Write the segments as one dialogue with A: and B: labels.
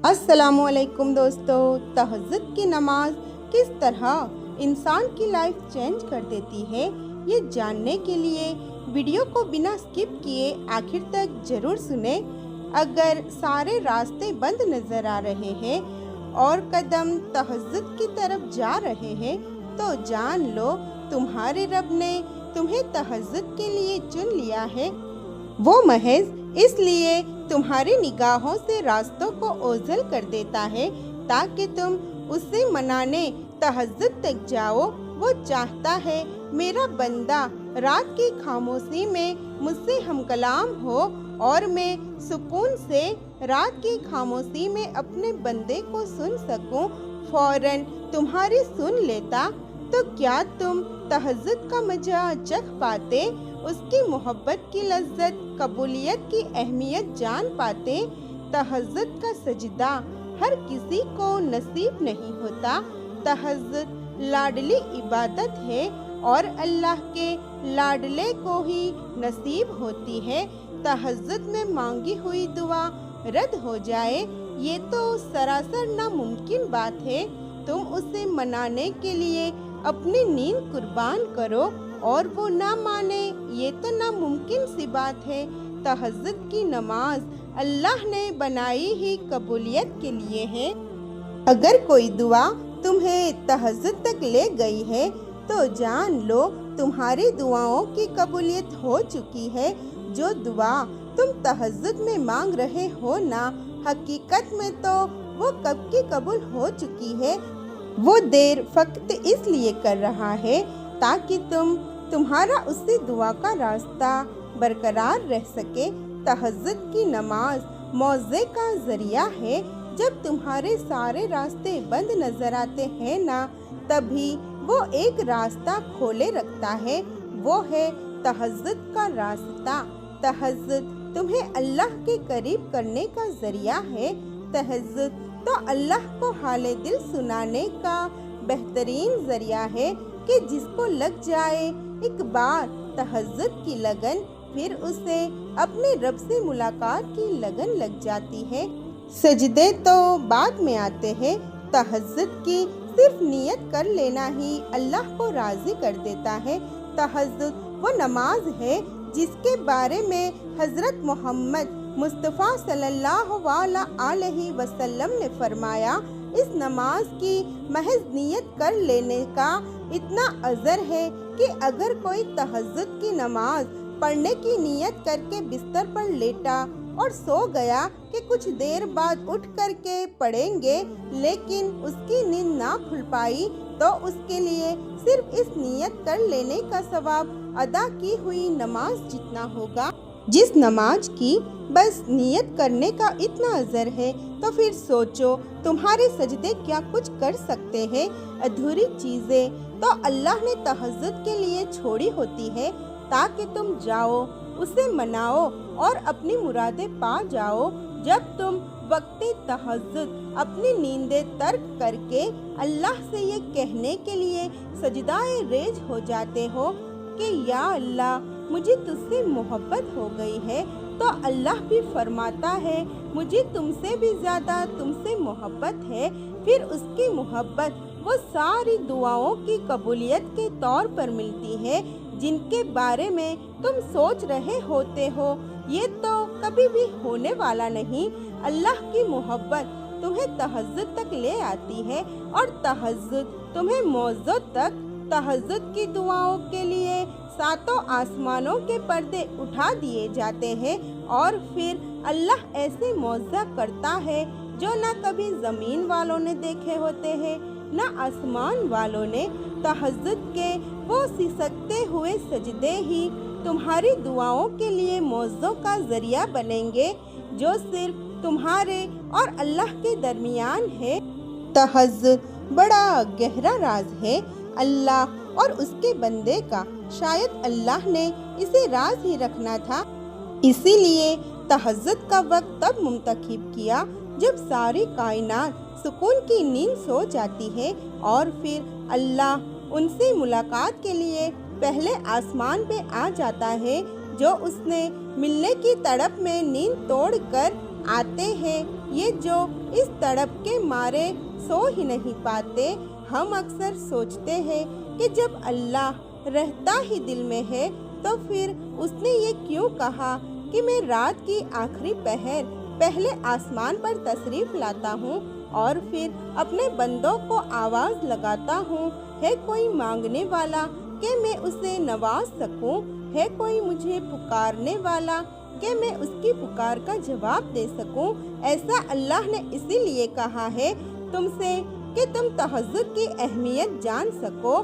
A: अस्सलाम वालेकुम दोस्तों। तहज्जुद की नमाज किस तरह इंसान की लाइफ चेंज कर देती है, ये जानने के लिए वीडियो को बिना स्किप किए आखिर तक ज़रूर सुने। अगर सारे रास्ते बंद नज़र आ रहे हैं और कदम तहज्जुद की तरफ जा रहे हैं तो जान लो तुम्हारे रब ने तुम्हें तहज्जुद के लिए चुन लिया है। वो महज इसलिए तुम्हारी निगाहों से रास्तों को ओझल कर देता है ताकि तुम उसे मनाने तहज्जुद तक जाओ। वो चाहता है मेरा बंदा रात की खामोशी में मुझसे हमकलाम हो और मैं सुकून से रात की खामोशी में अपने बंदे को सुन सकूं। फौरन तुम्हारी सुन लेता तो क्या तुम तहज्जुद का मजा चख पाते, उसकी मोहब्बत की लज्जत, कबूलियत की अहमियत जान पाते। तहज्जुद का सजदा हर किसी को नसीब नहीं होता। तहज्जुद लाडली इबादत है और अल्लाह के लाडले को ही नसीब होती है। तहज्जुद में मांगी हुई दुआ रद्द हो जाए ये तो सरासर नामुमकिन बात है। तुम उसे मनाने के लिए अपनी नींद कुर्बान करो और वो ना माने ये तो नामुमकिन सी बात है। तहज्जुद की नमाज अल्लाह ने बनाई ही कबूलियत के लिए है। अगर कोई दुआ तुम्हें तहज्जुद तक ले गई है तो जान लो तुम्हारी दुआओं की कबूलियत हो चुकी है। जो दुआ तुम तहज्जुद में मांग रहे हो ना, हकीकत में तो वो कब की कबूल हो चुकी है। वो देर फकत इसलिए कर रहा है ताकि तुम्हारा उसी दुआ का रास्ता बरकरार रह सके। तहज्जुद की नमाज मौज़े का ज़रिया है। जब तुम्हारे सारे रास्ते बंद नज़र आते हैं ना, तभी वो एक रास्ता खोले रखता है। वो है तहज्जुद का रास्ता। तहज्जुद तुम्हें अल्लाह के करीब करने का ज़रिया है। तहज्जुद तो अल्लाह को हाले दिल सुनाने का बेहतरीन ज़रिया है कि जिसको लग जाए एक बार तहज्जुद की लगन, फिर उसे अपने रब से मुलाकात की लगन लग जाती है। सजदे तो बाद में आते हैं। तहज्जुद की सिर्फ नियत कर लेना ही अल्लाह को राज़ी कर देता है। तहज्जुद वो नमाज है जिसके बारे में हज़रत मोहम्मद मुस्तफ़ा सल्लल्लाहु अलैहि वसल्लम ने फरमाया, इस नमाज की महज नियत कर लेने का इतना अजर है कि अगर कोई तहज्जुद की नमाज पढ़ने की नियत करके बिस्तर पर लेटा और सो गया कि कुछ देर बाद उठ करके पढ़ेंगे, लेकिन उसकी नींद ना खुल पाई तो उसके लिए सिर्फ इस नियत कर लेने का सवाब अदा की हुई नमाज जितना होगा। जिस नमाज की बस नियत करने का इतना अजर है तो फिर सोचो तुम्हारे सजदे क्या कुछ कर सकते हैं। अधूरी चीज़ें तो अल्लाह ने तहज्जुद के लिए छोड़ी होती है ताकि तुम जाओ उसे मनाओ और अपनी मुरादें पा जाओ। जब तुम वक्ते तहज्जुद अपनी नींदें तर्क करके अल्लाह से ये कहने के लिए सजदाए रेज हो जाते हो कि या अल्लाह मुझे तुझसे मोहब्बत हो गई है, तो अल्लाह भी फरमाता है मुझे तुमसे भी ज़्यादा तुमसे मोहब्बत है। फिर उसकी मोहब्बत वो सारी दुआओं की कबूलियत के तौर पर मिलती है जिनके बारे में तुम सोच रहे होते हो ये तो कभी भी होने वाला नहीं। अल्लाह की मोहब्बत तुम्हें तहज्जुद तक ले आती है और तहज्जुद तुम्हें मौज़ों तक। तहज्जुद की दुआओं के लिए सातों आसमानों के पर्दे उठा दिए जाते हैं और फिर अल्लाह ऐसे मौज़ा करता है जो ना कभी ज़मीन वालों ने देखे होते हैं ना आसमान वालों ने। तहज्जुद के वो सिसकते हुए सजदे ही तुम्हारी दुआओं के लिए मौज़ों का ज़रिया बनेंगे जो सिर्फ तुम्हारे और अल्लाह के दरमियान है। तहज्जुद बड़ा गहरा राज है अल्लाह और उसके बंदे का। शायद अल्लाह ने इसे राज ही रखना था, इसीलिए तहज्जुद का वक्त तब मुंतखब किया जब सारी कायनात सुकून की नींद सो जाती है और फिर अल्लाह उनसे मुलाकात के लिए पहले आसमान पे आ जाता है जो उसने मिलने की तड़प में नींद तोड़ कर आते हैं یہ جو اس تڑپ کے مارے سو ہی نہیں پاتے۔ ہم اکثر سوچتے ہیں کہ جب اللہ رہتا ہی دل میں ہے تو پھر اس نے یہ کیوں کہا کہ میں رات کی آخری پہر پہلے آسمان پر تشریف لاتا ہوں اور پھر اپنے بندوں کو آواز لگاتا ہوں، ہے کوئی مانگنے والا کہ میں اسے نواز سکوں، ہے کوئی مجھے پکارنے والا کہ میں اس کی پکار کا جواب دے سکوں۔ ایسا اللہ نے اسی لیے کہا ہے تم سے کہ تم تہجد کی اہمیت جان سکو۔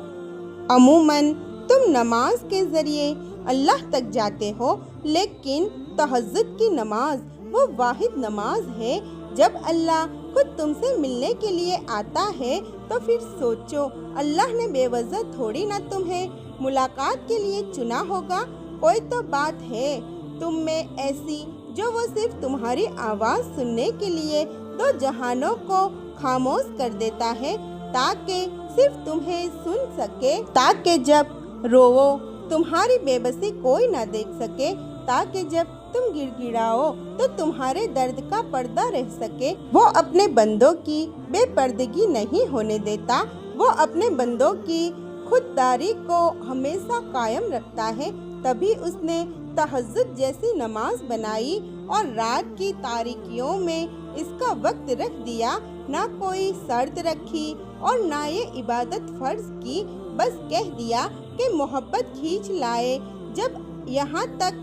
A: عموماً تم نماز کے ذریعے اللہ تک جاتے ہو، لیکن تہجد کی نماز وہ واحد نماز ہے۔ جب اللہ خود تم سے ملنے کے لیے آتا ہے تو پھر سوچو، اللہ نے بے وجہ تھوڑی نہ تمہیں ملاقات کے لیے چنا ہوگا۔ کوئی تو بات ہے تم میں ایسی جو وہ صرف تمہاری آواز سننے کے لیے دو جہانوں کو خاموش کر دیتا ہے تاکہ صرف تمہیں سن سکے، تاکہ جب روو تمہاری بے بسی کوئی نہ دیکھ سکے، تاکہ جب تم گڑ گڑاؤ تو تمہارے درد کا پردہ رہ سکے۔ وہ اپنے بندوں کی بے پردگی نہیں ہونے دیتا، وہ اپنے بندوں کی خودداری کو ہمیشہ قائم رکھتا ہے۔ تبھی اس نے تہجد جیسی نماز بنائی اور رات کی تاریکیوں میں اس کا وقت رکھ دیا، نہ کوئی شرط رکھی اور نہ یہ عبادت فرض کی، بس کہہ دیا کہ محبت کھینچ لائے۔ جب یہاں تک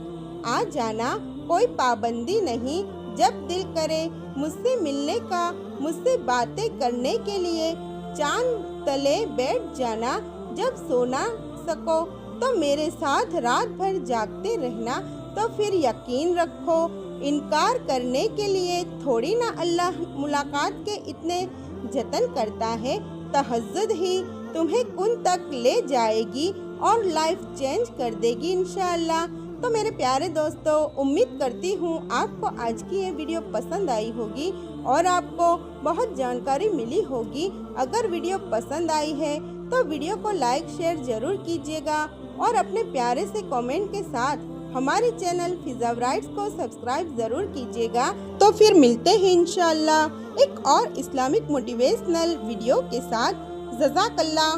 A: آ جانا، کوئی پابندی نہیں، جب دل کرے مجھ سے ملنے کا، مجھ سے باتیں کرنے کے لیے چاند تلے بیٹھ جانا، جب سو نہ سکو تو میرے ساتھ رات بھر جاگتے رہنا۔ تو پھر یقین رکھو، انکار کرنے کے لیے تھوڑی نہ اللہ ملاقات کے اتنے جتن کرتا ہے۔ تہجد ہی تمہیں کن تک لے جائے گی اور لائف چینج کر دے گی انشاءاللہ۔ تو میرے پیارے دوستو، امید کرتی ہوں آپ کو آج کی یہ ویڈیو پسند آئی ہوگی اور آپ کو بہت جانکاری ملی ہوگی۔ اگر ویڈیو پسند آئی ہے تو ویڈیو کو لائک شیئر ضرور کیجیے گا اور اپنے پیارے سے کامنٹ کے ساتھ ہمارے چینل فضا برائٹس کو سبسکرائب ضرور کیجیے گا۔ تو پھر ملتے ہیں انشاءاللہ ایک اور اسلامک موٹیویشنل ویڈیو کے ساتھ۔ جزاک اللہ۔